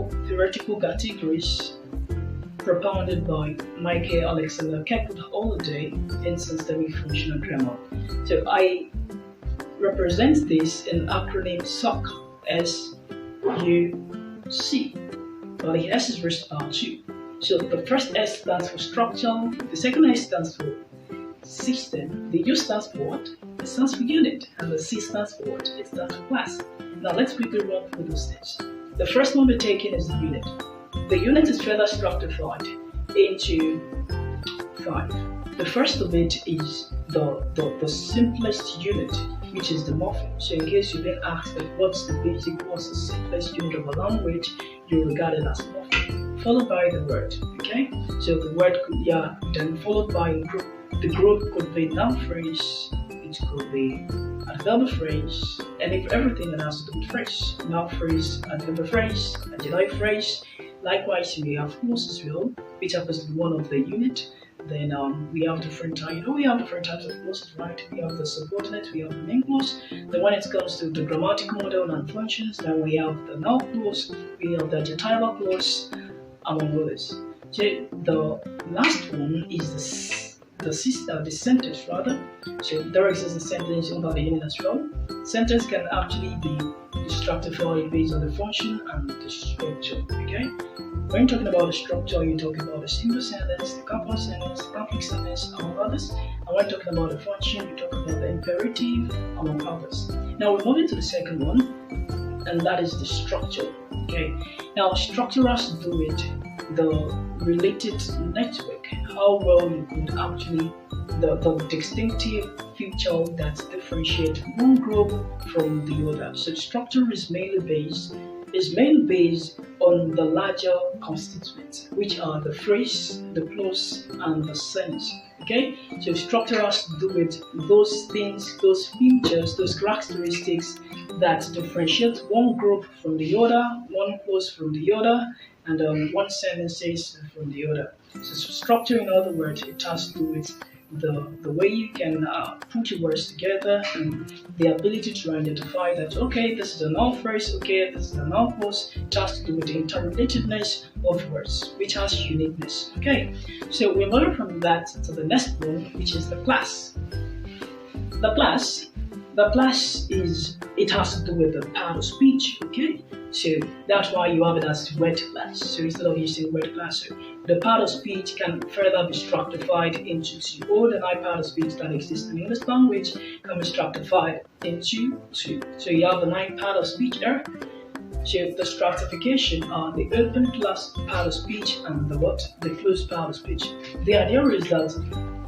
4 theoretical categories propounded by MAK, Alexander, Halliday in systemic functional grammar. So I represent this in acronym SUC, S-U-C. Well, the S is very small too. So the first S stands for structure, the second S stands for system, the U stands for what? It stands for unit, and the C stands for what? It stands for class. Now let's quickly run through those steps. The first one we're taking is the unit. The unit is further stratified into 5. The first of it is the simplest unit, which is the morpheme. So in case you've been asked what's the simplest unit of a language, you regard it as morpheme, followed by the word. Okay, so the word could then followed by a group. The group could be noun phrase, it could be adverb phrase, and if everything that has to do with phrase, noun phrase, adverb phrase, adjective phrase. Likewise, we have clause as well, which happens to be one of the unit. Then we have different types. We have different types of clauses, right? We have the subordinate, we have the main clause. Then when it comes to the grammatical model and functions, then we have the noun clause, we have the adjectival clause, among others. So the last one is the sentence rather. So there exists a sentence under the unit as well. Sentence can actually be stratified based on the function and the structure. Okay. When talking about the structure, you're talking about the single sentence, the compound sentence, the complex sentence, among others. And when talking about the function, you're talking about the imperative, among others. Now we're moving to the second one, and that is the structure. Okay. Now structure has to do with the related network, how well you could actually, the distinctive feature that differentiates one group from the other. So structure is mainly based on the larger constituents, which are the phrase, the clause, and the sentence. Okay, so structure has to do with those things, those features, those characteristics that differentiate one group from the other, one clause from the other, and one sentence from the other. So structure, in other words, it has to do with the way you can put your words together and the ability to identify that, okay, this is a noun phrase, okay, this is a noun clause. It has to do with the interrelatedness of words, which has uniqueness. Okay, so we're moving from that to the next one, which is the class. The class is, it has to do with the part of speech. Okay, so that's why you have it as word class. So instead of using word class, so the part of speech can further be stratified into 2. All the 9 part of speech that exist in English language can be stratified into 2. So you have the 9 part of speech there. So the stratification are the open class part of speech and the closed part of speech. The idea is that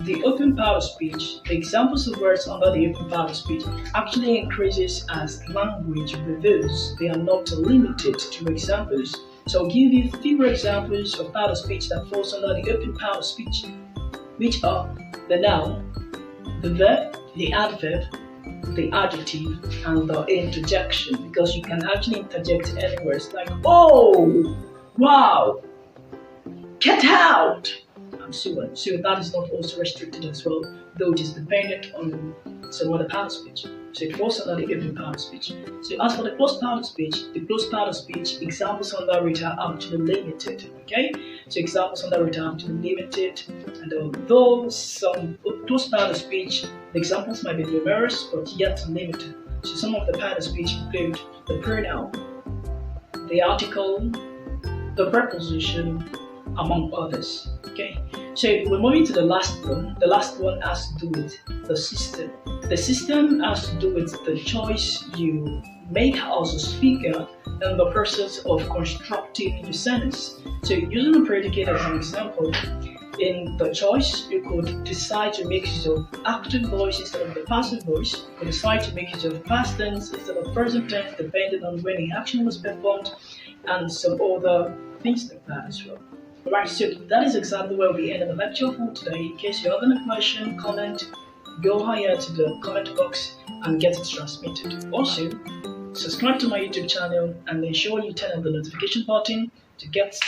the open part of speech, the examples of words under the open part of speech actually increases as language reveals. They are not limited to examples. So I'll give you fewer examples of part of speech that falls under the open part of speech, which are the noun, the verb, the adverb, the adjective, and the interjection, because you can actually interject any words like, oh, wow, get out, and so on. So that is not also restricted as well, though it is dependent on some other part of speech. So it falls under the open part of speech. So as for the closed part of speech, examples under it are actually limited. Okay, so examples under it are actually limited, and although some closed part of speech, the examples might be numerous but yet limited. So some of the part of speech include the pronoun, the article, the preposition, among others. Okay, so we're moving to the last one. The last one has to do with the system. The system has to do with the choice you make as a speaker and the process of constructing your sentence. So using the predicate as an example, in the choice, you could decide to make use of active voice instead of the passive voice. You could decide to make use of past tense instead of present tense, depending on when the action was performed, and some other things like that as well. Alright, so that is exactly where we end the lecture for today. In case you have any question, comment, go higher to the comment box and get it transmitted. Also, subscribe to my YouTube channel and ensure you turn on the notification button to get